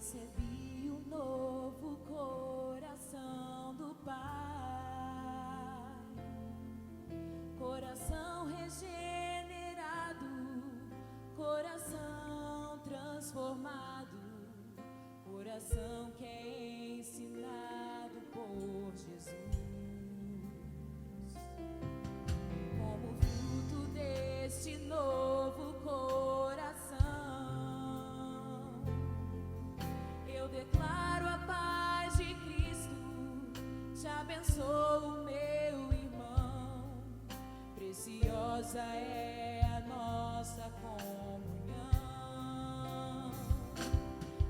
Recebi um novo coração do Pai, coração regenerado, coração transformado, coração que é ensinado por Jesus. Como fruto deste novo coração, eu declaro a paz de Cristo, te abençoo, meu irmão. Preciosa é a nossa comunhão.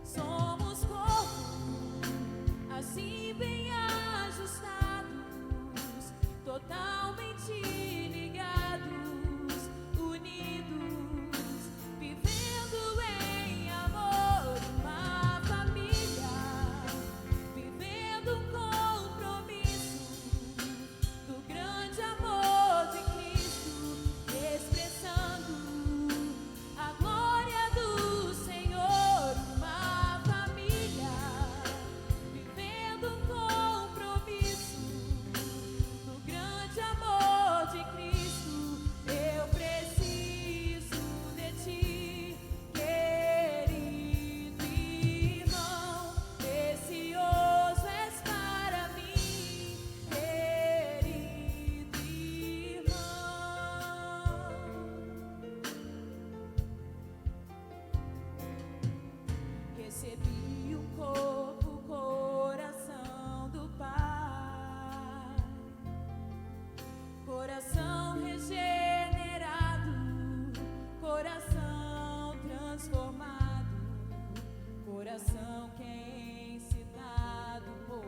Somos corpo, assim bem ajustados, totalmente ligados, unidos, vivendo em amor, uma família, vivendo um compromisso do grande amor de Cristo, expressando a glória do Senhor, uma família, vivendo um compromisso do grande amor de Cristo. Eu preciso de ti, querido irmão, precioso és para mim, querido irmão. Recebi um corpo, coração do Pai, coração regenerado, coração transformado, coração que é ensinado por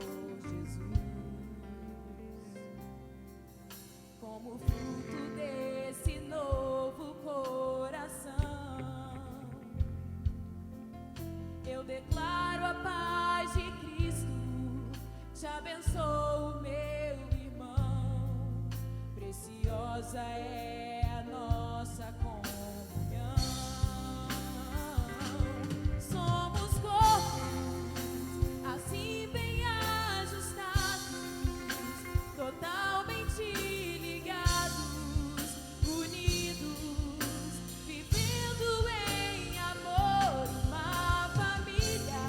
Jesus. Como fruto desse novo coração, eu declaro a paz de Cristo, te abençoo, meu irmão. Preciosa é a nossa comunhão. Somos corpos, assim bem ajustados, totalmente ligados, unidos, vivendo em amor, uma família,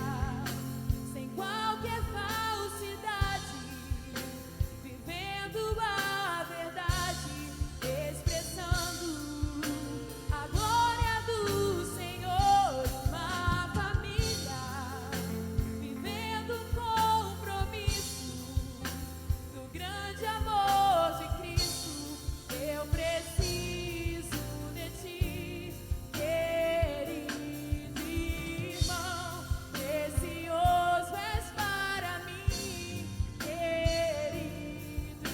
sem qualquer falsidade, vivendo a verdade, expressando a glória do Senhor, uma família, vivendo um compromisso do grande amor de Cristo. Eu preciso de ti, querido irmão, precioso és para mim, querido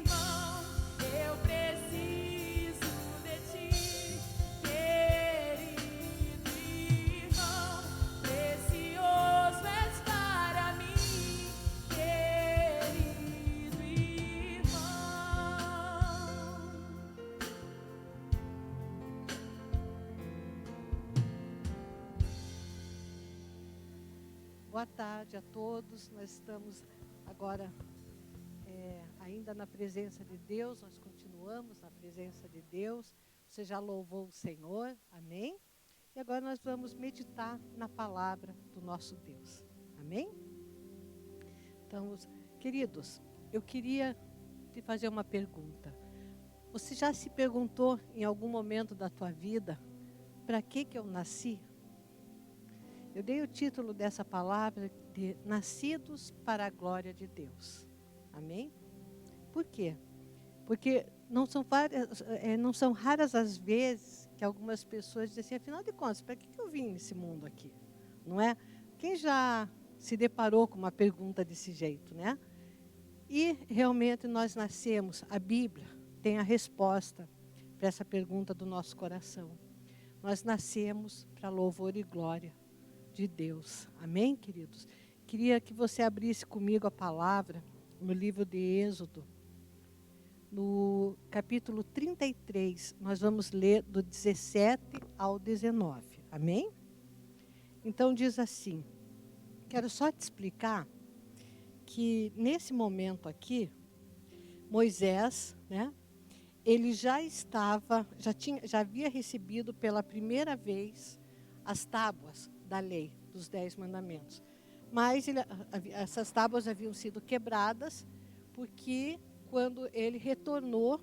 irmão. Eu preciso de ti, querido irmão, precioso és para mim, querido irmão. Boa tarde a todos. Nós estamos agora ainda na presença de Deus. Nós continuamos na presença de Deus. Você já louvou o Senhor, amém? E agora nós vamos meditar na palavra do nosso Deus, amém? Então, queridos, eu queria te fazer uma pergunta. Você já se perguntou em algum momento da tua vida, para que eu nasci? Eu dei o título dessa palavra de Nascidos para a Glória de Deus. Amém? Por quê? Porque não são raras as vezes que algumas pessoas dizem assim, afinal de contas, para que eu vim nesse mundo aqui? Não é? Quem já se deparou com uma pergunta desse jeito, né? E realmente nós nascemos, a Bíblia tem a resposta para essa pergunta do nosso coração. Nós nascemos para louvor e glória de Deus. Amém, queridos? Queria que você abrisse comigo a palavra no livro de Êxodo, no capítulo 33, nós vamos ler do 17 ao 19. Amém? Então diz assim: Quero só te explicar que nesse momento aqui, Moisés, né, ele já havia recebido pela primeira vez as tábuas da lei, dos 10 mandamentos. Mas essas tábuas haviam sido quebradas, porque quando ele retornou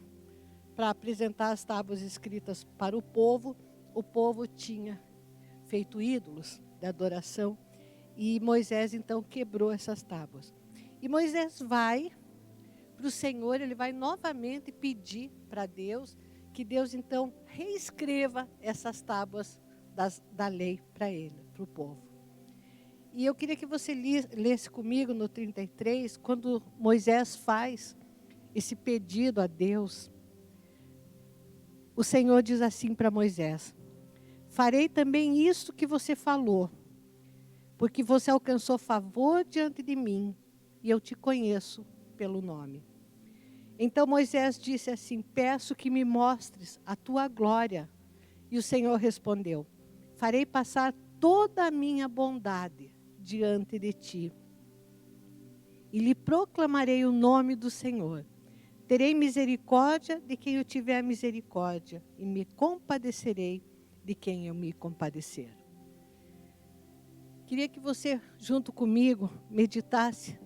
para apresentar as tábuas escritas para o povo tinha feito ídolos de adoração, e Moisés então quebrou essas tábuas. E Moisés vai para o Senhor, ele vai novamente pedir para Deus, que Deus então reescreva essas tábuas da lei para ele, para o povo. E eu queria que você lesse comigo no 33, quando Moisés faz esse pedido a Deus. O Senhor diz assim para Moisés: farei também isso que você falou, porque você alcançou favor diante de mim, e eu te conheço pelo nome. Então Moisés disse assim: peço que me mostres a tua glória. E o Senhor respondeu: farei passar toda a minha bondade diante de ti, e lhe proclamarei o nome do Senhor. Terei misericórdia de quem eu tiver misericórdia, e me compadecerei de quem eu me compadecer. Queria que você, junto comigo, meditasse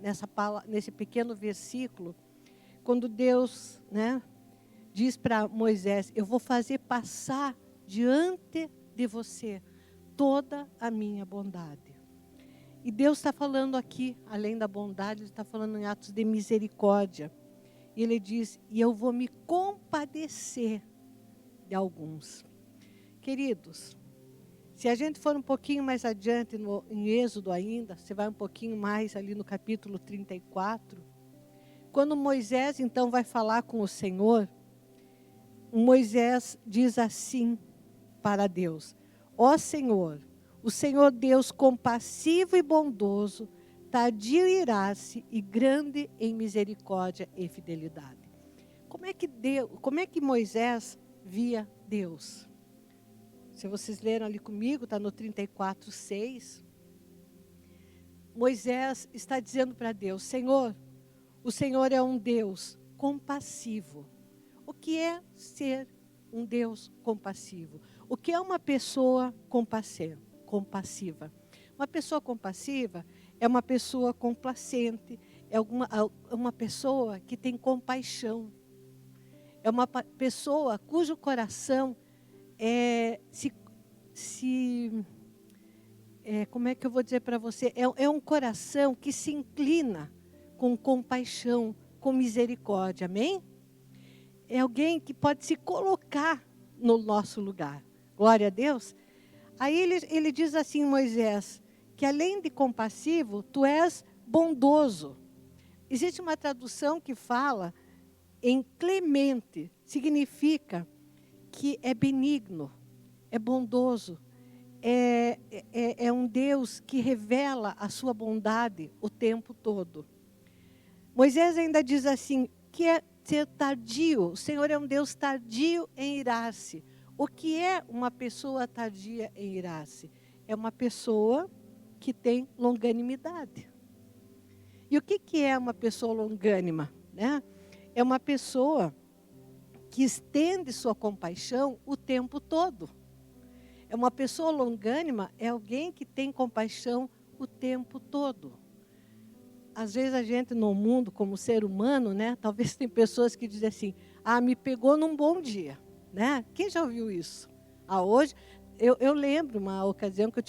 nesse pequeno versículo, quando Deus, né, diz para Moisés: eu vou fazer passar diante de você toda a minha bondade. E Deus está falando aqui, além da bondade, Ele está falando em atos de misericórdia. E Ele diz: e eu vou me compadecer de alguns. Queridos, se a gente for um pouquinho mais adiante em Êxodo ainda, você vai um pouquinho mais ali no capítulo 34, quando Moisés então vai falar com o Senhor, Moisés diz assim para Deus: ó Senhor, o Senhor Deus compassivo e bondoso, tardio em irar-se e grande em misericórdia e fidelidade. Como é que Moisés via Deus? Se vocês leram ali comigo, está no 34:6. Moisés está dizendo para Deus: Senhor, o Senhor é um Deus compassivo. O que é ser um Deus compassivo? O que é uma pessoa compassiva? Uma pessoa compassiva é uma pessoa complacente, é uma pessoa que tem compaixão. É uma pessoa cujo coração como é que eu vou dizer para você? É um coração que se inclina com compaixão, com misericórdia, amém? É alguém que pode se colocar no nosso lugar. Glória a Deus. Aí ele diz assim, Moisés, que além de compassivo, tu és bondoso. Existe uma tradução que fala em clemente, significa que é benigno, é bondoso, é um Deus que revela a sua bondade o tempo todo. Moisés ainda diz assim, que é ser tardio. O Senhor é um Deus tardio em irar-se. O que é uma pessoa tardia em irar-se? É uma pessoa que tem longanimidade. E o que é uma pessoa longânima, né? É uma pessoa que estende sua compaixão o tempo todo. É uma pessoa longânima, é alguém que tem compaixão o tempo todo. Às vezes a gente no mundo, como ser humano, né? Talvez tem pessoas que dizem assim, me pegou num bom dia, né? Quem já ouviu isso? Hoje, eu lembro uma ocasião que eu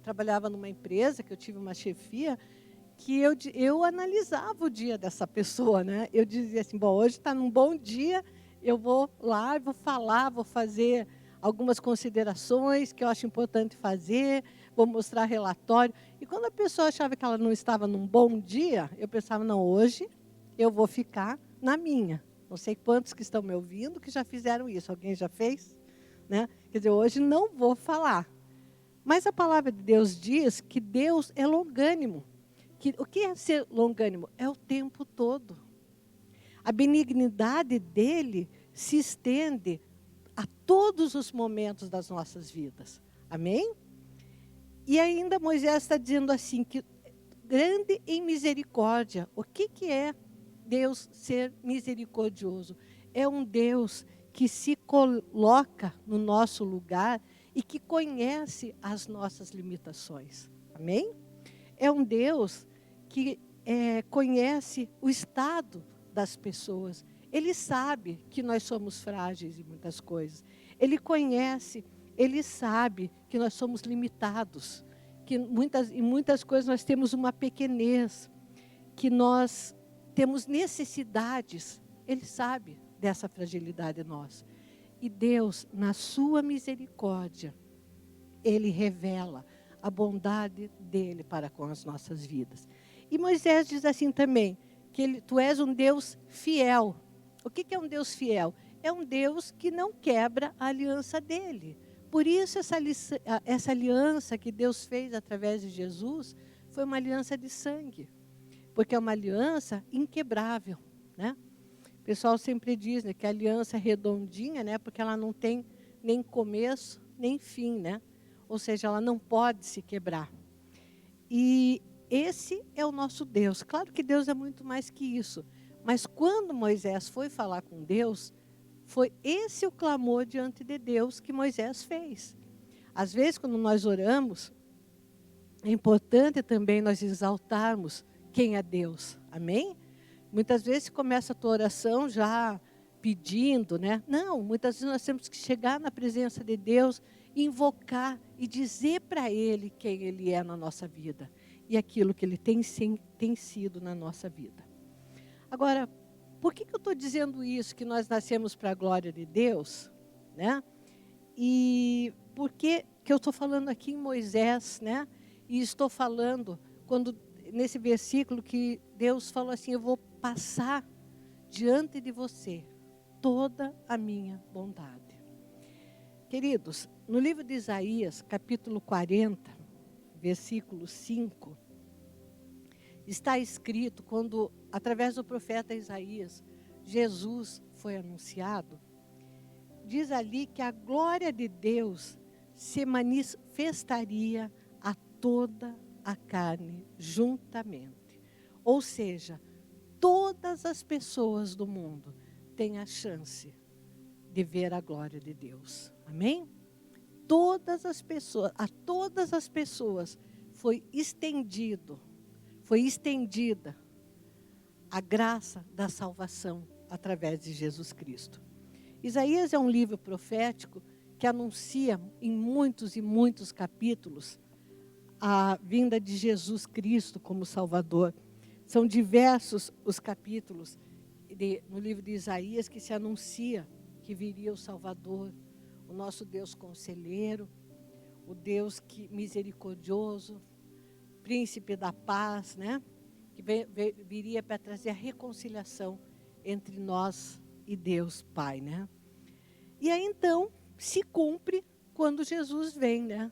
trabalhava numa empresa, que eu tive uma chefia, que eu analisava o dia dessa pessoa, né? Eu dizia assim, bom, hoje está num bom dia, eu vou lá, vou falar, vou fazer algumas considerações que eu acho importante fazer, vou mostrar relatório. E quando a pessoa achava que ela não estava num bom dia, eu pensava, não, hoje eu vou ficar na minha. Não sei quantos que estão me ouvindo que já fizeram isso. Alguém já fez? Né? Quer dizer, hoje não vou falar. Mas a palavra de Deus diz que Deus é longânimo. O que é ser longânimo? É o tempo todo. A benignidade dele se estende a todos os momentos das nossas vidas. Amém? E ainda Moisés está dizendo assim, que grande em misericórdia. O que é Deus ser misericordioso? É um Deus que se coloca no nosso lugar e que conhece as nossas limitações. Amém? É um Deus que conhece o estado das pessoas. Ele sabe que nós somos frágeis em muitas coisas. Ele conhece, ele sabe que nós somos limitados, que em muitas coisas nós temos uma pequenez, que nós temos necessidades. Ele sabe dessa fragilidade nossa. E Deus, na sua misericórdia, Ele revela a bondade dEle para com as nossas vidas. E Moisés diz assim também, que tu és um Deus fiel. O que é um Deus fiel? É um Deus que não quebra a aliança dEle. Por isso essa aliança que Deus fez através de Jesus foi uma aliança de sangue. Porque é uma aliança inquebrável, né? O pessoal sempre diz, né, que a aliança é redondinha, né, porque ela não tem nem começo, nem fim, né? Ou seja, ela não pode se quebrar. E esse é o nosso Deus. Claro que Deus é muito mais que isso. Mas quando Moisés foi falar com Deus, foi esse o clamor diante de Deus que Moisés fez. Às vezes, quando nós oramos, é importante também nós exaltarmos quem é Deus. Amém? Muitas vezes começa a tua oração já pedindo, né? Não, muitas vezes nós temos que chegar na presença de Deus, invocar e dizer para Ele quem Ele é na nossa vida. E aquilo que Ele tem sido na nossa vida. Agora, por que eu estou dizendo isso, que nós nascemos para a glória de Deus, né? E por que eu estou falando aqui em Moisés, né? E estou falando, nesse versículo que Deus falou assim, eu vou passar diante de você toda a minha bondade. Queridos, no livro de Isaías, capítulo 40, versículo 5, está escrito, quando, através do profeta Isaías, Jesus foi anunciado, diz ali que a glória de Deus se manifestaria a toda a carne juntamente. Ou seja, todas as pessoas do mundo têm a chance de ver a glória de Deus. Amém? A todas as pessoas foi estendida a graça da salvação através de Jesus Cristo. Isaías é um livro profético que anuncia em muitos e muitos capítulos a vinda de Jesus Cristo como Salvador. São diversos os capítulos no livro de Isaías que se anuncia que viria o Salvador, o nosso Deus conselheiro, o Deus misericordioso, príncipe da paz, né? Que viria para trazer a reconciliação entre nós e Deus Pai, né? E aí então se cumpre quando Jesus vem, né?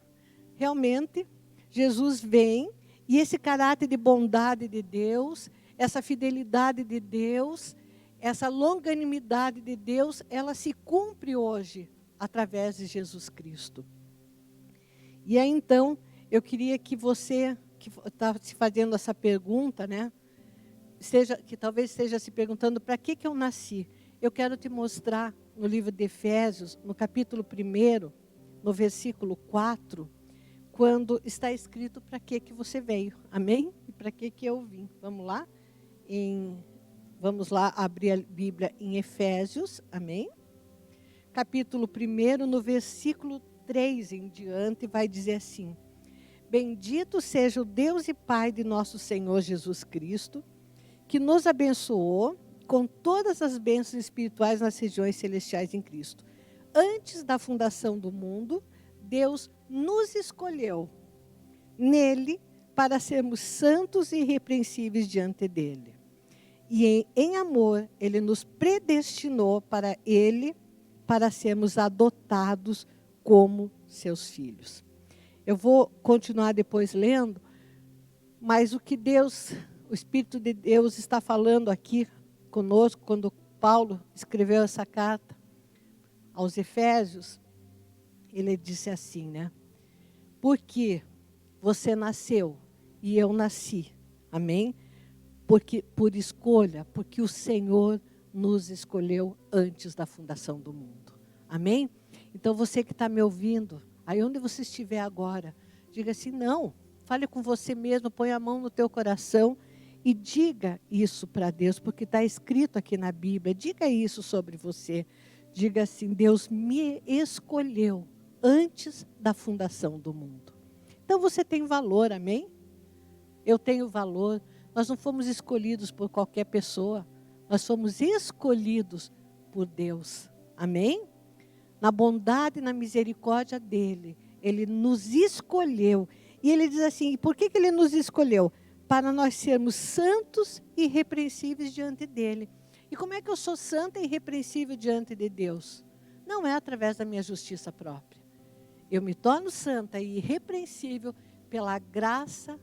Realmente Jesus vem e esse caráter de bondade de Deus, essa fidelidade de Deus, essa longanimidade de Deus, ela se cumpre hoje através de Jesus Cristo. E aí então eu queria que você que está se fazendo essa pergunta, né? Que talvez esteja se perguntando, para que eu nasci? Eu quero te mostrar no livro de Efésios, no capítulo 1, no versículo 4, quando está escrito para que você veio. Amém? E para que eu vim. Vamos lá? Vamos lá abrir a Bíblia em Efésios. Amém? Capítulo 1, no versículo 3 em diante, vai dizer assim: Bendito seja o Deus e Pai de nosso Senhor Jesus Cristo, que nos abençoou com todas as bênçãos espirituais nas regiões celestiais em Cristo. Antes da fundação do mundo, Deus nos escolheu nele para sermos santos e irrepreensíveis diante dele. E em amor, ele nos predestinou para ele, para sermos adotados como seus filhos. Eu vou continuar depois lendo, mas o que o Espírito de Deus está falando aqui conosco, quando Paulo escreveu essa carta aos Efésios, ele disse assim, né? Porque você nasceu e eu nasci. Amém? Porque por escolha, porque o Senhor nos escolheu antes da fundação do mundo. Amém? Então você que está me ouvindo, aí onde você estiver agora, diga assim, não, fale com você mesmo, põe a mão no teu coração e diga isso para Deus, porque está escrito aqui na Bíblia, diga isso sobre você. Diga assim, Deus me escolheu antes da fundação do mundo. Então você tem valor, amém? Eu tenho valor. Nós não fomos escolhidos por qualquer pessoa. Nós fomos escolhidos por Deus. Amém? Na bondade e na misericórdia dEle. Ele nos escolheu. E Ele diz assim, e por que Ele nos escolheu? Para nós sermos santos e irrepreensíveis diante dEle. E como é que eu sou santa e irrepreensível diante de Deus? Não é através da minha justiça própria. Eu me torno santa e irrepreensível pela graça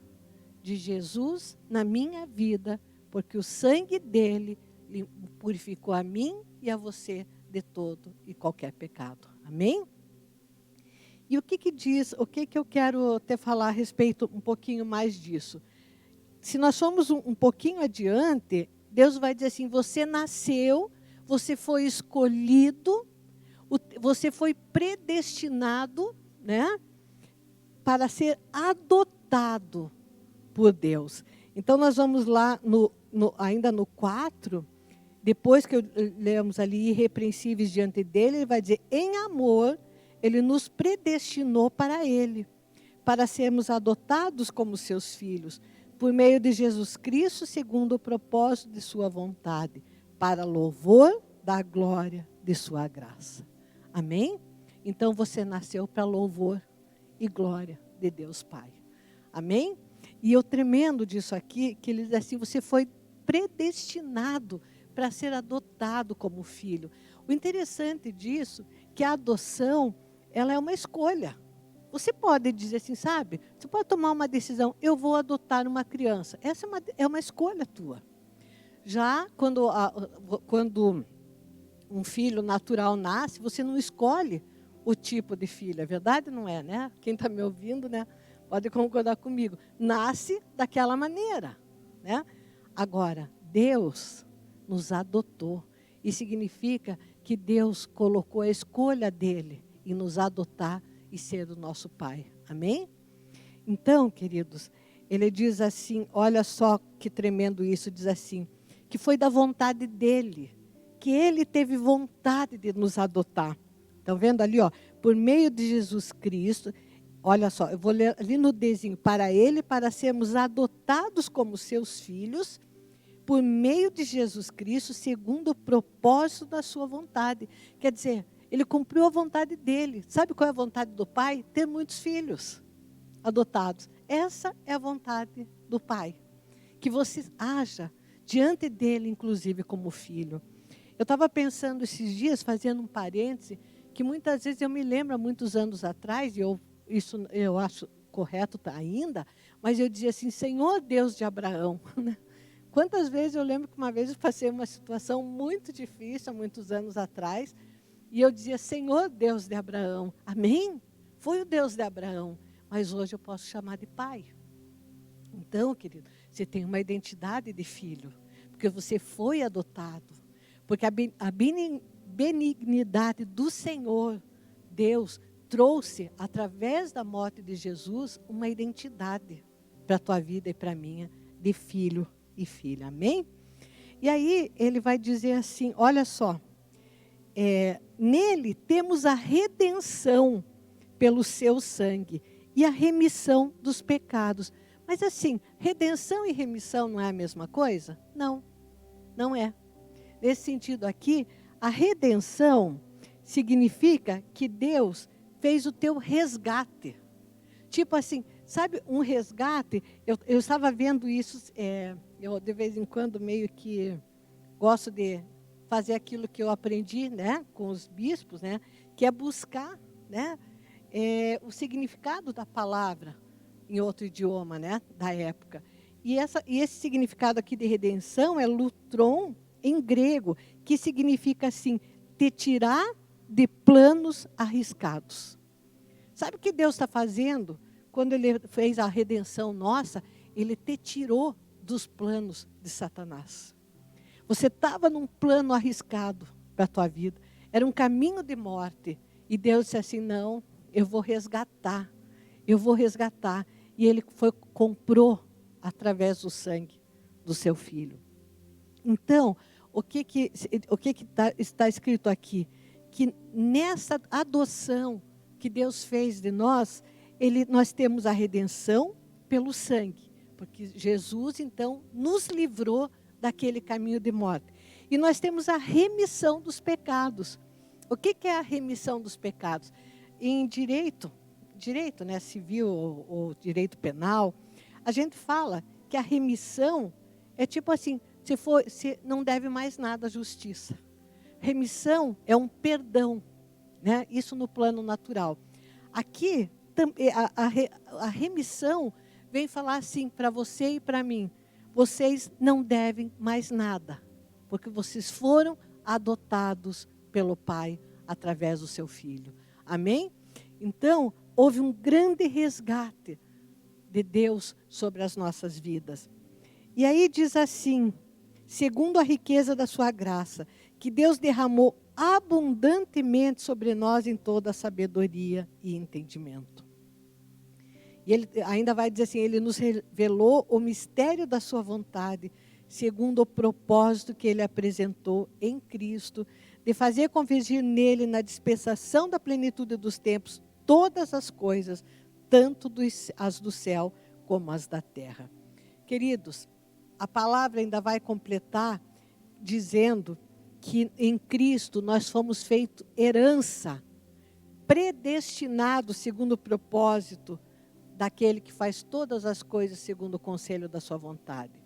de Jesus na minha vida, porque o sangue dele purificou a mim e a você de todo e qualquer pecado. Amém? E o que diz, o que eu quero te falar a respeito um pouquinho mais disso? Se nós formos um pouquinho adiante, Deus vai dizer assim, você nasceu, você foi escolhido, você foi predestinado, né, para ser adotado por Deus. Então nós vamos lá, ainda no 4, depois que lemos ali, irrepreensíveis diante dele, ele vai dizer, em amor, ele nos predestinou para ele, para sermos adotados como seus filhos, por meio de Jesus Cristo, segundo o propósito de sua vontade, para louvor da glória de sua graça. Amém? Então você nasceu para louvor e glória de Deus Pai. Amém? E o tremendo disso aqui, que ele diz assim, você foi predestinado para ser adotado como filho. O interessante disso, que a adoção, ela é uma escolha. Você pode dizer assim, sabe? Você pode tomar uma decisão, eu vou adotar uma criança. Essa é uma escolha tua. Já quando um filho natural nasce, você não escolhe o tipo de filho. É verdade, não é, né? Quem está me ouvindo, né? Pode concordar comigo. Nasce daquela maneira, né? Agora, Deus nos adotou. E significa que Deus colocou a escolha dele em nos adotar e ser o nosso Pai. Amém? Então, queridos, ele diz assim, olha só que tremendo isso, diz assim, que foi da vontade dele, que ele teve vontade de nos adotar. Estão vendo ali, ó, por meio de Jesus Cristo, olha só, eu vou ler ali no desenho, para ele, para sermos adotados como seus filhos, por meio de Jesus Cristo, segundo o propósito da sua vontade. Quer dizer, ele cumpriu a vontade dele. Sabe qual é a vontade do Pai? Ter muitos filhos adotados. Essa é a vontade do Pai. Que você haja diante dele, inclusive, como filho. Eu estava pensando esses dias, fazendo um parêntese, que muitas vezes eu me lembro, há muitos anos atrás, e isso eu acho correto ainda, mas eu dizia assim, Senhor Deus de Abraão. Quantas vezes eu lembro que uma vez eu passei uma situação muito difícil, há muitos anos atrás, e eu dizia, Senhor Deus de Abraão, amém? Foi o Deus de Abraão, mas hoje eu posso chamar de pai. Então, querido, você tem uma identidade de filho, porque você foi adotado, porque a benignidade do Senhor, Deus, trouxe, através da morte de Jesus, uma identidade para a tua vida e para a minha, de filho e filha, amém? E aí, ele vai dizer assim, olha só, nele temos a redenção pelo seu sangue e a remissão dos pecados. Mas assim, redenção e remissão não é a mesma coisa? Não, não é. Nesse sentido aqui, a redenção significa que Deus fez o teu resgate. Tipo assim, sabe um resgate? Eu estava vendo isso, eu de vez em quando meio que gosto de fazer aquilo que eu aprendi, né, com os bispos, né, que é buscar, né, o significado da palavra em outro idioma, né, da época. E esse significado aqui de redenção é lutron em grego, que significa assim, te tirar de planos arriscados. Sabe o que Deus está fazendo quando Ele fez a redenção nossa, Ele te tirou dos planos de Satanás. Você estava num plano arriscado para a tua vida. Era um caminho de morte. E Deus disse assim, não, eu vou resgatar. Eu vou resgatar. E Ele comprou através do sangue do seu Filho. Então, o que está escrito aqui? Que nessa adoção que Deus fez de nós, nós temos a redenção pelo sangue. Porque Jesus, então, nos livrou daquele caminho de morte. E nós temos a remissão dos pecados. O que é a remissão dos pecados? Em direito, né, civil ou direito penal, a gente fala que a remissão é tipo assim, você não deve mais nada à justiça. Remissão é um perdão, né? Isso no plano natural. Aqui, a remissão vem falar assim para você e para mim, vocês não devem mais nada, porque vocês foram adotados pelo Pai através do seu Filho. Amém? Então, houve um grande resgate de Deus sobre as nossas vidas. E aí diz assim, segundo a riqueza da sua graça, que Deus derramou abundantemente sobre nós em toda a sabedoria e entendimento. E ele ainda vai dizer assim, Ele nos revelou o mistério da sua vontade, segundo o propósito que Ele apresentou em Cristo, de fazer convergir nele, na dispensação da plenitude dos tempos, todas as coisas, tanto as do céu como as da terra. Queridos, a palavra ainda vai completar, dizendo que em Cristo nós fomos feitos herança, predestinados segundo o propósito daquele que faz todas as coisas segundo o conselho da sua vontade.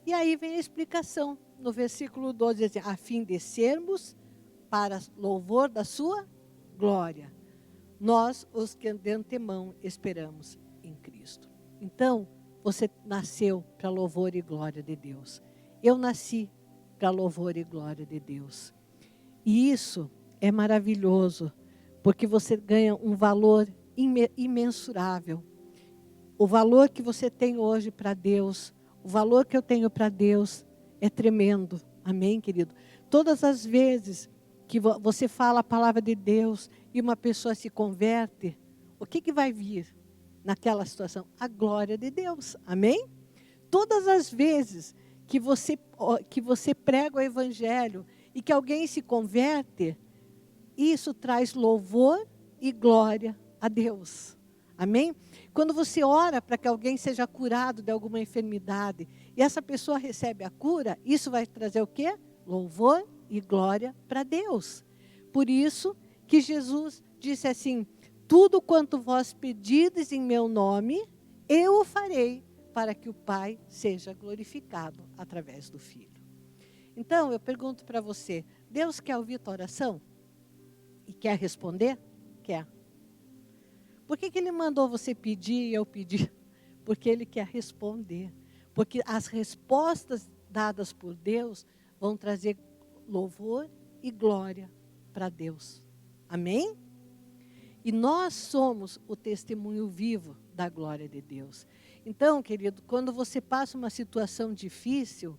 E aí vem a explicação, no versículo 12, diz assim, a fim de sermos para louvor da sua glória, nós os que de antemão esperamos em Cristo. Então, você nasceu para louvor e glória de Deus. Eu nasci para louvor e glória de Deus. E isso é maravilhoso, porque você ganha um valor imensurável. O valor que você tem hoje para Deus, o valor que eu tenho para Deus é tremendo. Amém, querido? Todas as vezes que você fala a palavra de Deus e uma pessoa se converte, o que vai vir naquela situação? A glória de Deus. Amém? Todas as vezes que você prega o evangelho e que alguém se converte, isso traz louvor e glória a Deus. Amém? Quando você ora para que alguém seja curado de alguma enfermidade e essa pessoa recebe a cura, isso vai trazer o quê? Louvor e glória para Deus. Por isso que Jesus disse assim, tudo quanto vós pedides em meu nome, eu o farei para que o Pai seja glorificado através do Filho. Então, eu pergunto para você, Deus quer ouvir tua oração? E quer responder? Quer. Por que Ele mandou você pedir e eu pedir? Porque Ele quer responder. Porque as respostas dadas por Deus vão trazer louvor e glória para Deus. Amém? E nós somos o testemunho vivo da glória de Deus. Então, querido, quando você passa uma situação difícil,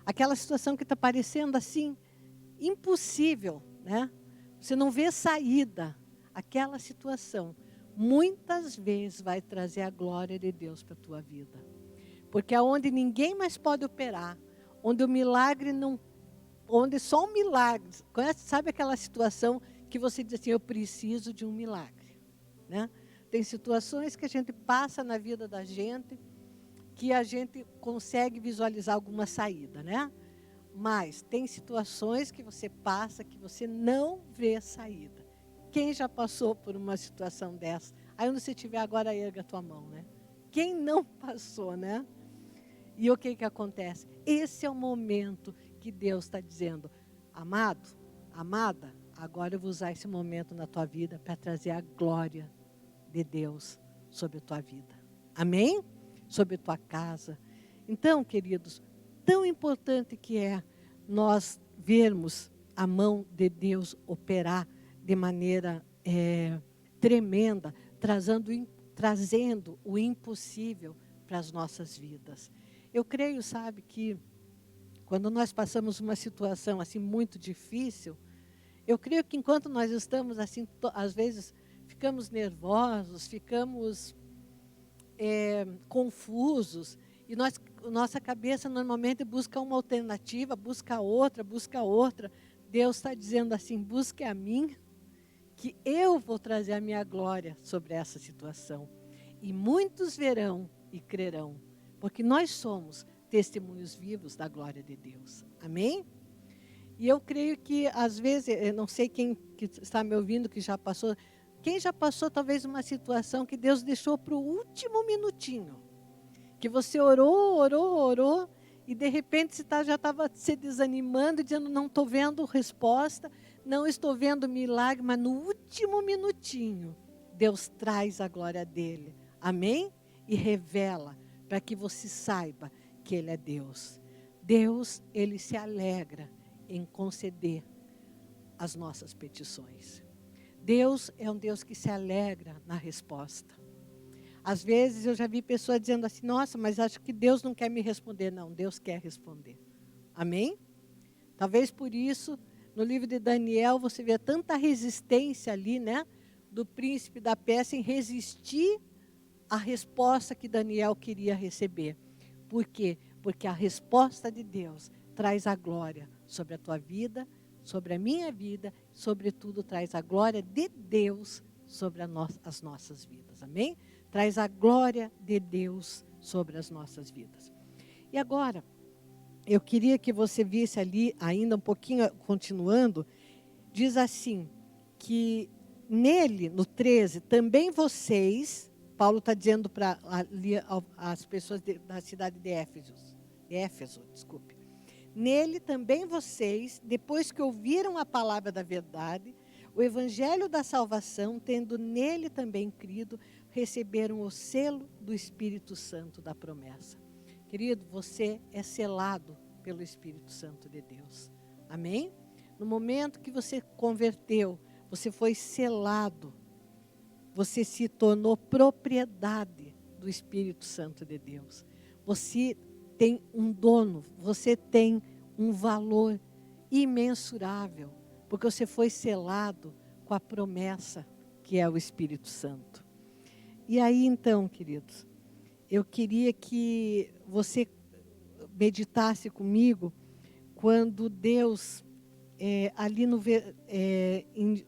aquela situação que está parecendo assim, impossível, né? Você não vê saída, aquela situação, muitas vezes vai trazer a glória de Deus para a tua vida. Porque aonde ninguém mais pode operar, onde o milagre não, onde só um milagre, sabe aquela situação que você diz assim, eu preciso de um milagre, né? Tem situações que a gente passa na vida da gente, que a gente consegue visualizar alguma saída, né? Mas tem situações que você passa que você não vê saída. Quem já passou por uma situação dessa? Aí onde você estiver agora, erga a tua mão, né? Quem não passou, né? E o que acontece? Esse é o momento que Deus está dizendo, amado, amada, agora eu vou usar esse momento na tua vida para trazer a glória de Deus sobre a tua vida. Amém? Sobre a tua casa. Então, queridos, tão importante que é nós vermos a mão de Deus operar de maneira tremenda, trazendo o impossível para as nossas vidas. Eu creio, sabe, que quando nós passamos uma situação assim muito difícil, eu creio que enquanto nós estamos assim, às vezes ficamos nervosos, ficamos confusos, e nossa cabeça normalmente busca uma alternativa, busca outra. Deus está dizendo assim, busque a mim, que eu vou trazer a minha glória sobre essa situação. E muitos verão e crerão, porque nós somos testemunhos vivos da glória de Deus. Amém? E eu creio que, às vezes, eu não sei quem que está me ouvindo, que já passou, quem já passou talvez uma situação que Deus deixou para o último minutinho, que você orou, e de repente você já estava se desanimando, dizendo, não estou vendo resposta, não estou vendo milagre, mas no último minutinho, Deus traz a glória dele. Amém? E revela, para que você saiba que Ele é Deus. Deus, Ele se alegra em conceder as nossas petições. Deus é um Deus que se alegra na resposta. Às vezes eu já vi pessoas dizendo assim, nossa, mas acho que Deus não quer me responder. Não, Deus quer responder. Amém? Talvez por isso, no livro de Daniel, você vê tanta resistência ali, né? Do príncipe da Pérsia em resistir à resposta que Daniel queria receber. Por quê? Porque a resposta de Deus traz a glória sobre a tua vida, sobre a minha vida, sobretudo traz a glória de Deus sobre as nossas vidas. Amém? Traz a glória de Deus sobre as nossas vidas. E agora, eu queria que você visse ali, ainda um pouquinho continuando, diz assim, que nele, no 13, também vocês, Paulo está dizendo para as pessoas da cidade de Éfeso, desculpe. Nele também vocês, depois que ouviram a palavra da verdade, o evangelho da salvação, tendo nele também crido, receberam o selo do Espírito Santo da promessa. Querido, você é selado pelo Espírito Santo de Deus. Amém? No momento que você converteu, você foi selado. Você se tornou propriedade do Espírito Santo de Deus. Você tem um dono, você tem um valor imensurável, porque você foi selado com a promessa que é o Espírito Santo. E aí então, queridos, eu queria que você meditasse comigo quando Deus,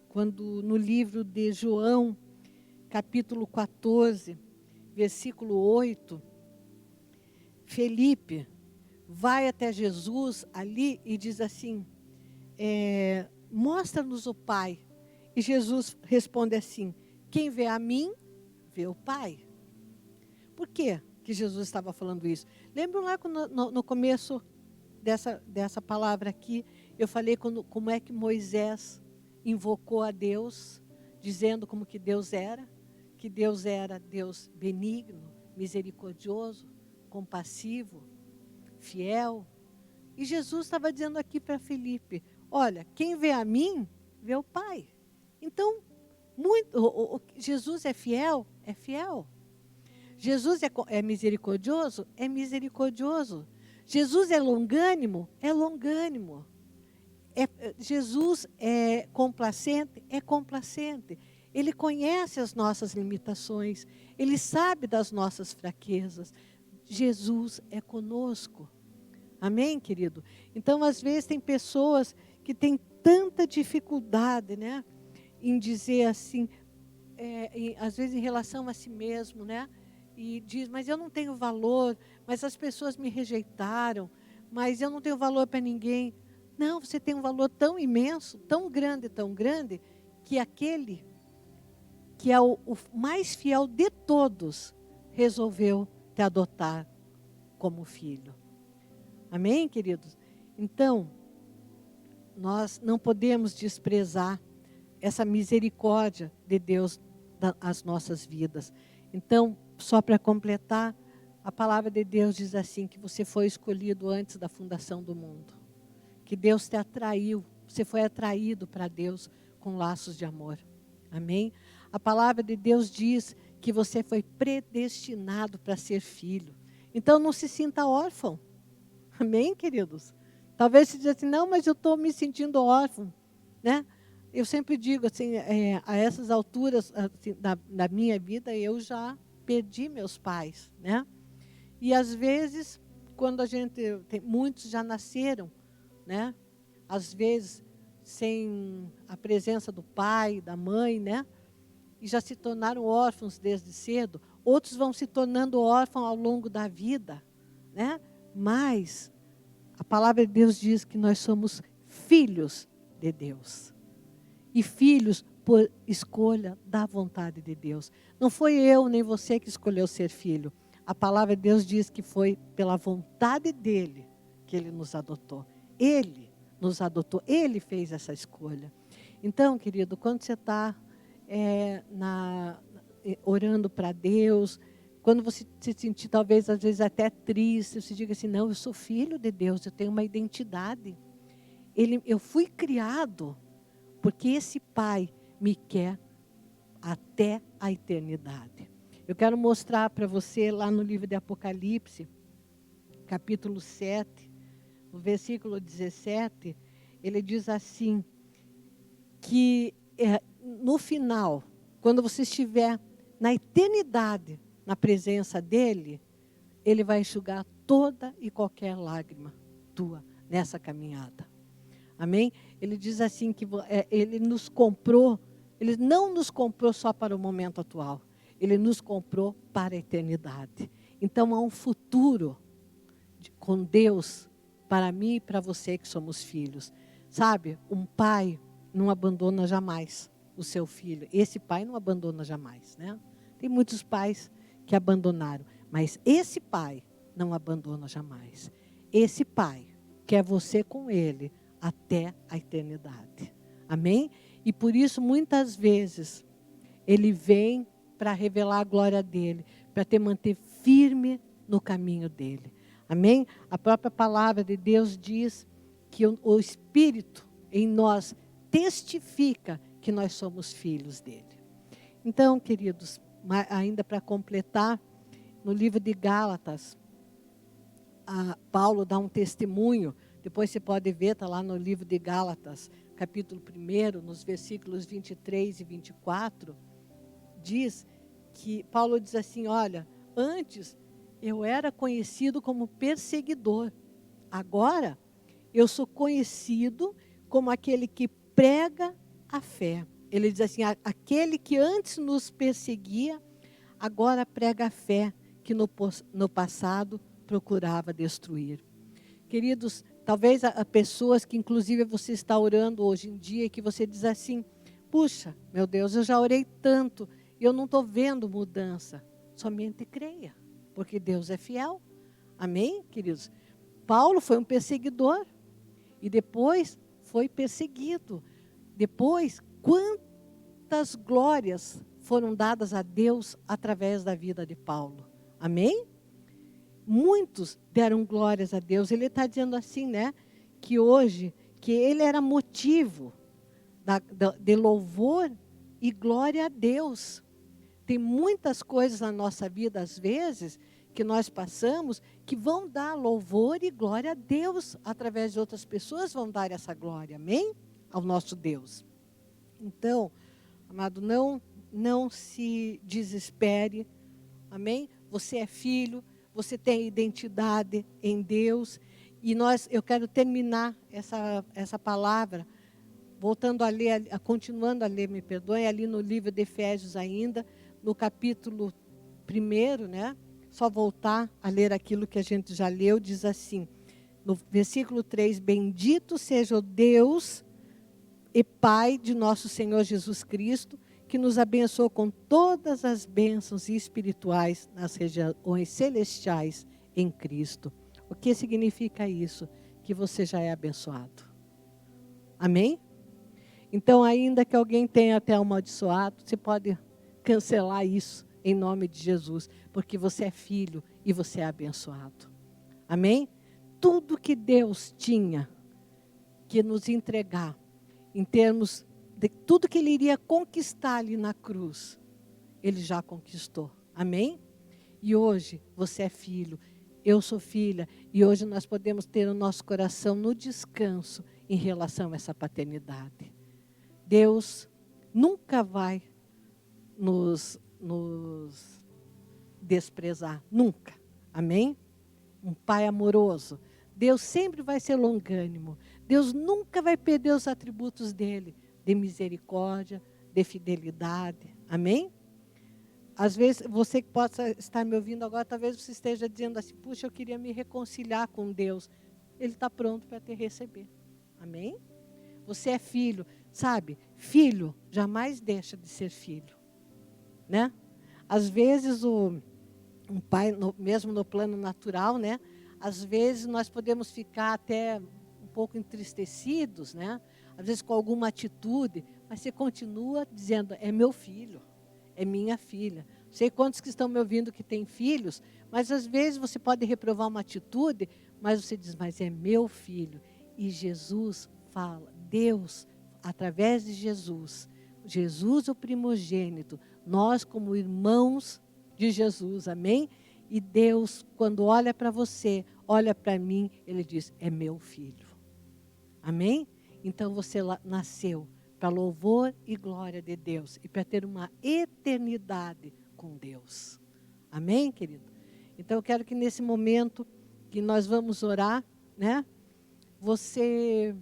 quando no livro de João, capítulo 14, versículo 8, Felipe vai até Jesus ali e diz assim, mostra-nos o Pai. E Jesus responde assim, quem vê a mim, vê o Pai. Por quê que Jesus estava falando isso? Lembram lá no começo dessa palavra aqui, eu falei como é que Moisés invocou a Deus, dizendo como que Deus era Deus benigno, misericordioso, compassivo, fiel. E Jesus estava dizendo aqui para Felipe, olha, quem vê a mim, vê o Pai. Então, Jesus é fiel? É fiel. Jesus é misericordioso? É misericordioso. Jesus é longânimo? É longânimo. Jesus é complacente? É complacente. Ele conhece as nossas limitações. Ele sabe das nossas fraquezas. Jesus é conosco. Amém, querido? Então, às vezes, tem pessoas que têm tanta dificuldade, né? Em dizer assim, às vezes em relação a si mesmo, né? E diz, mas eu não tenho valor, mas as pessoas me rejeitaram, mas eu não tenho valor para ninguém. Não, você tem um valor tão imenso, tão grande, que aquele que é o mais fiel de todos, resolveu te adotar como filho. Amém, queridos? Então, nós não podemos desprezar essa misericórdia de Deus nas nossas vidas. Então, só para completar, a palavra de Deus diz assim, que você foi escolhido antes da fundação do mundo. Que Deus te atraiu, você foi atraído para Deus com laços de amor. Amém? A palavra de Deus diz que você foi predestinado para ser filho. Então, não se sinta órfão. Amém, queridos? Talvez você diga assim, não, mas eu estou me sentindo órfão, né? Eu sempre digo assim, a essas alturas assim, da minha vida, eu já perdi meus pais, né? E às vezes, quando muitos já nasceram, né? Às vezes, sem a presença do pai, da mãe, né? E já se tornaram órfãos desde cedo. Outros vão se tornando órfãos ao longo da vida, né? Mas a palavra de Deus diz que nós somos filhos de Deus. E filhos por escolha da vontade de Deus. Não foi eu nem você que escolheu ser filho. A palavra de Deus diz que foi pela vontade dele que ele nos adotou. Ele nos adotou, ele fez essa escolha. Então, querido, quando você está orando para Deus, quando você se sentir talvez às vezes até triste, você diga assim, não, eu sou filho de Deus, eu tenho uma identidade. Eu fui criado porque esse Pai me quer até a eternidade. Eu quero mostrar para você lá no livro de Apocalipse, capítulo 7, no versículo 17, ele diz assim, que no final, quando você estiver na eternidade, na presença dele, ele vai enxugar toda e qualquer lágrima tua nessa caminhada. Amém? Ele diz assim que ele nos comprou, ele não nos comprou só para o momento atual, ele nos comprou para a eternidade. Então há um futuro com Deus para mim e para você que somos filhos. Sabe, um pai não abandona jamais o seu filho. Esse pai não abandona jamais, né? Tem muitos pais que abandonaram, mas esse pai não abandona jamais. Esse pai quer você com ele até a eternidade. Amém? E por isso, muitas vezes, ele vem para revelar a glória dele, para te manter firme no caminho dele. Amém? A própria palavra de Deus diz que o Espírito em nós testifica que nós somos filhos dele. Então, queridos, ainda para completar, no livro de Gálatas, Paulo dá um testemunho. Depois você pode ver, está lá no livro de Gálatas, capítulo 1, nos versículos 23 e 24, Paulo diz assim, olha, antes eu era conhecido como perseguidor, agora eu sou conhecido como aquele que prega a fé. Ele diz assim, aquele que antes nos perseguia, agora prega a fé que no passado procurava destruir. Queridos, talvez há pessoas que inclusive você está orando hoje em dia e que você diz assim, puxa, meu Deus, eu já orei tanto e eu não estou vendo mudança. Somente creia, porque Deus é fiel. Amém, queridos? Paulo foi um perseguidor e depois foi perseguido. Depois, quantas glórias foram dadas a Deus através da vida de Paulo. Amém? Muitos deram glórias a Deus. Ele está dizendo assim, né? Que hoje, que ele era motivo de louvor e glória a Deus. Tem muitas coisas na nossa vida, às vezes, que nós passamos, que vão dar louvor e glória a Deus. Através de outras pessoas vão dar essa glória, amém? Ao nosso Deus. Então, amado, não se desespere, amém? Você é filho, você tem identidade em Deus. E eu quero terminar essa palavra, voltando a ler, continuando a ler, me perdoe, ali no livro de Efésios ainda, no capítulo 1, né? Só voltar a ler aquilo que a gente já leu, diz assim, no versículo 3, bendito seja o Deus e Pai de nosso Senhor Jesus Cristo, que nos abençoou com todas as bênçãos espirituais nas regiões celestiais em Cristo. O que significa isso? Que você já é abençoado. Amém? Então, ainda que alguém tenha até amaldiçoado, você pode cancelar isso em nome de Jesus, porque você é filho e você é abençoado. Amém? Tudo que Deus tinha que nos entregar, em termos de tudo que Ele iria conquistar ali na cruz, Ele já conquistou. Amém? E hoje você é filho, eu sou filha, e hoje nós podemos ter o nosso coração no descanso em relação a essa paternidade. Deus nunca vai nos desprezar, nunca. Amém? Um pai amoroso. Deus sempre vai ser longânimo. Deus nunca vai perder os atributos dele, de misericórdia, de fidelidade. Amém? Às vezes, você que possa estar me ouvindo agora, talvez você esteja dizendo assim, puxa, eu queria me reconciliar com Deus. Ele está pronto para te receber. Amém? Você é filho. Sabe, filho jamais deixa de ser filho. Né? Às vezes, um pai, mesmo no plano natural, né? Às vezes nós podemos ficar até um pouco entristecidos, né? Às vezes com alguma atitude, mas você continua dizendo, é meu filho. É minha filha. Sei quantos que estão me ouvindo que têm filhos, mas às vezes você pode reprovar uma atitude, mas você diz, mas é meu filho. E Jesus fala, Deus, através de Jesus, Jesus o primogênito, nós como irmãos de Jesus, amém? E Deus, quando olha para você, olha para mim, Ele diz, é meu filho. Amém? Então você nasceu para louvor e glória de Deus e para ter uma eternidade com Deus. Amém, querido? Então eu quero que nesse momento que nós vamos orar, né? Você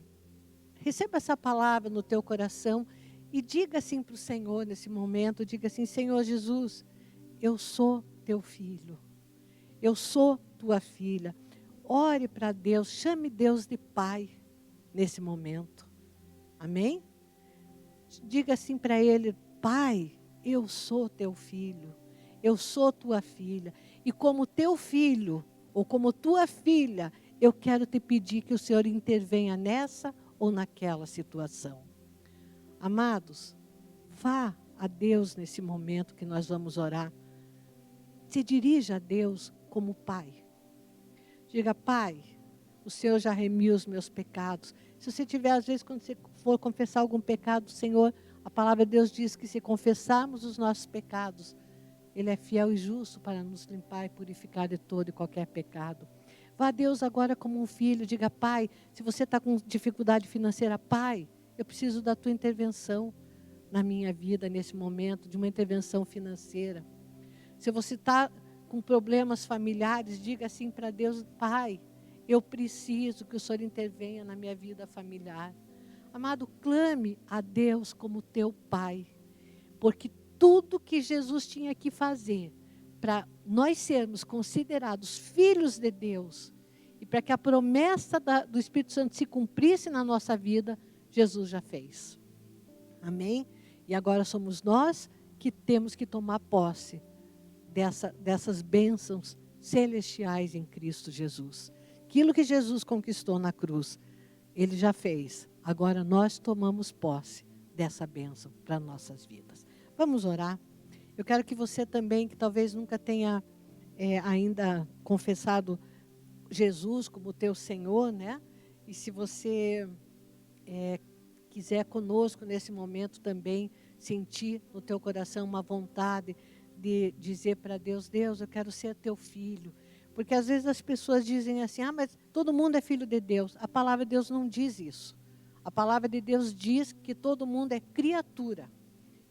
receba essa palavra no teu coração e diga assim para o Senhor nesse momento, diga assim, Senhor Jesus, eu sou teu filho, eu sou tua filha. Ore para Deus, chame Deus de Pai nesse momento. Amém? Diga assim para Ele, Pai, eu sou teu filho, eu sou tua filha. E como teu filho, ou como tua filha, eu quero te pedir que o Senhor intervenha nessa ou naquela situação. Amados, vá a Deus nesse momento que nós vamos orar. Se dirija a Deus como Pai. Diga, Pai, o Senhor já remiu os meus pecados. Se você tiver, às vezes, quando você for confessar algum pecado, Senhor, a palavra de Deus diz que se confessarmos os nossos pecados, Ele é fiel e justo para nos limpar e purificar de todo e qualquer pecado. Vá a Deus agora como um filho, diga, Pai, se você está com dificuldade financeira, Pai, eu preciso da tua intervenção na minha vida, nesse momento, de uma intervenção financeira. Se você está com problemas familiares, diga assim para Deus, Pai, eu preciso que o Senhor intervenha na minha vida familiar. Amado, clame a Deus como teu Pai, porque tudo que Jesus tinha que fazer para nós sermos considerados filhos de Deus e para que a promessa do Espírito Santo se cumprisse na nossa vida, Jesus já fez. Amém? E agora somos nós que temos que tomar posse dessas bênçãos celestiais em Cristo Jesus. Aquilo que Jesus conquistou na cruz, Ele já fez. Agora nós tomamos posse dessa bênção para nossas vidas. Vamos orar. Eu quero que você também, que talvez nunca tenha ainda confessado Jesus como teu Senhor, né? E se você quiser conosco nesse momento também sentir no teu coração uma vontade de dizer para Deus, Deus, eu quero ser teu filho. Porque às vezes as pessoas dizem assim, mas todo mundo é filho de Deus. A palavra de Deus não diz isso. A palavra de Deus diz que todo mundo é criatura.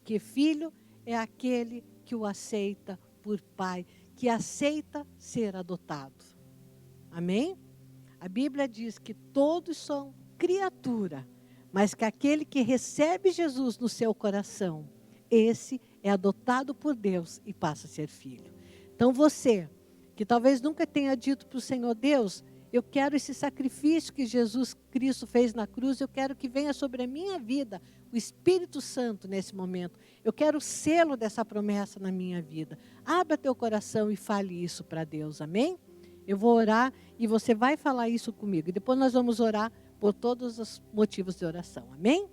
Que filho é aquele que o aceita por pai, que aceita ser adotado. Amém? A Bíblia diz que todos são criatura, mas que aquele que recebe Jesus no seu coração, esse é adotado por Deus e passa a ser filho. Então você, que talvez nunca tenha dito para o Senhor, Deus, eu quero esse sacrifício que Jesus Cristo fez na cruz, eu quero que venha sobre a minha vida o Espírito Santo nesse momento. Eu quero o selo dessa promessa na minha vida. Abra teu coração e fale isso para Deus, amém? Eu vou orar e você vai falar isso comigo. E depois nós vamos orar por todos os motivos de oração, amém?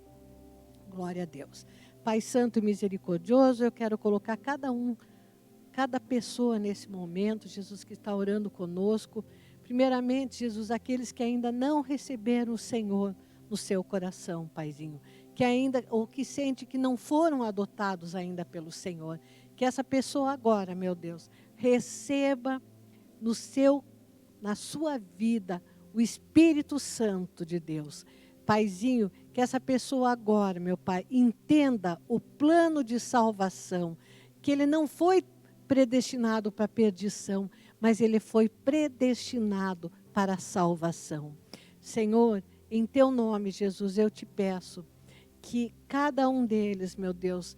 Glória a Deus. Pai Santo e Misericordioso, eu quero colocar cada pessoa nesse momento, Jesus, que está orando conosco. Primeiramente, Jesus, aqueles que ainda não receberam o Senhor no seu coração, Paizinho, que ainda, ou que sente que não foram adotados ainda pelo Senhor, que essa pessoa agora, meu Deus, receba na sua vida o Espírito Santo de Deus. Paizinho, que essa pessoa agora, meu Pai, entenda o plano de salvação, que ele não foi predestinado para a perdição, mas ele foi predestinado para a salvação. Senhor, em teu nome, Jesus, eu te peço que cada um deles, meu Deus,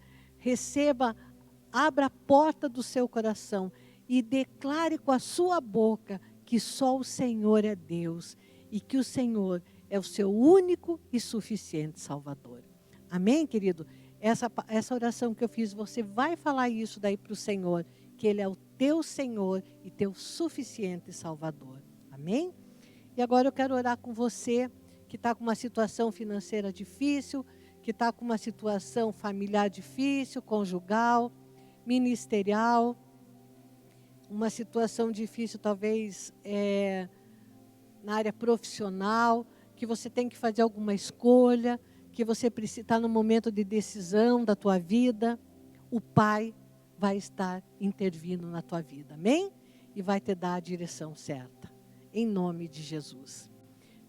abra a porta do seu coração e declare com a sua boca que só o Senhor é Deus e que o Senhor é o seu único e suficiente Salvador. Amém, querido? Essa oração que eu fiz, você vai falar isso daí para o Senhor, que Ele é o teu Senhor e teu suficiente Salvador. Amém? E agora eu quero orar com você que está com uma situação financeira difícil, que está com uma situação familiar difícil, conjugal, ministerial, uma situação difícil talvez na área profissional, que você tem que fazer alguma escolha, que você precisa estar no momento de decisão da tua vida, o Pai vai estar intervindo na tua vida, amém? E vai te dar a direção certa, em nome de Jesus.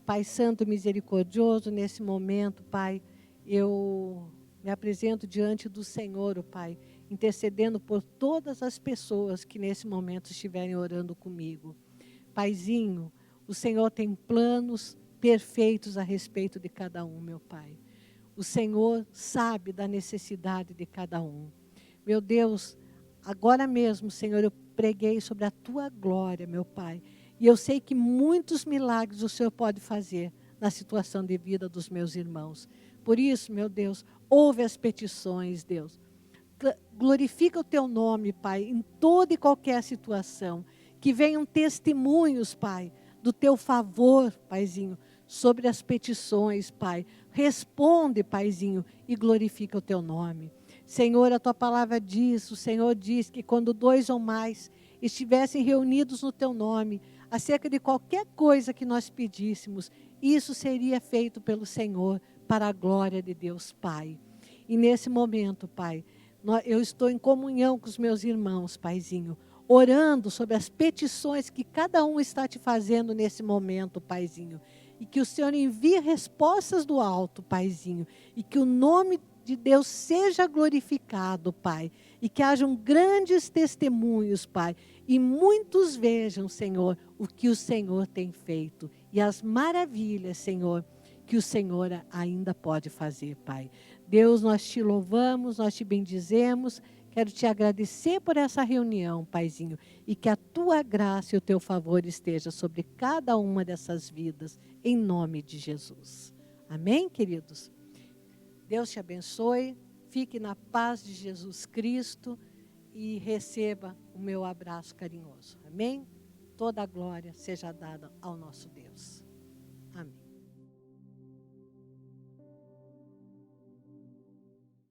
Pai Santo e Misericordioso, nesse momento, Pai, eu me apresento diante do Senhor, Pai, intercedendo por todas as pessoas que nesse momento estiverem orando comigo. Paizinho, o Senhor tem planos perfeitos a respeito de cada um, meu Pai. O Senhor sabe da necessidade de cada um. Meu Deus, agora mesmo, Senhor, eu preguei sobre a Tua glória, meu Pai. E eu sei que muitos milagres o Senhor pode fazer na situação de vida dos meus irmãos. Por isso, meu Deus, ouve as petições, Deus. Glorifica o Teu nome, Pai, em toda e qualquer situação. Que venham testemunhos, Pai, do Teu favor, Paizinho, sobre as petições, Pai. Responde, Paizinho, e glorifica o Teu nome. Senhor, a Tua palavra diz, o Senhor diz que quando 2 ou mais estivessem reunidos no Teu nome, acerca de qualquer coisa que nós pedíssemos, isso seria feito pelo Senhor, para a glória de Deus Pai. E nesse momento, Pai, eu estou em comunhão com os meus irmãos, Paizinho, orando sobre as petições que cada um está te fazendo nesse momento, Paizinho. E que o Senhor envie respostas do alto, Paizinho. E que o nome de Deus seja glorificado, Pai. E que hajam grandes testemunhos, Pai. E muitos vejam, Senhor, o que o Senhor tem feito. E as maravilhas, Senhor, que o Senhor ainda pode fazer, Pai. Deus, nós te louvamos, nós te bendizemos. Quero te agradecer por essa reunião, Paizinho, e que a tua graça e o teu favor esteja sobre cada uma dessas vidas, em nome de Jesus. Amém, queridos? Deus te abençoe, fique na paz de Jesus Cristo e receba o meu abraço carinhoso. Amém? Toda a glória seja dada ao nosso Deus.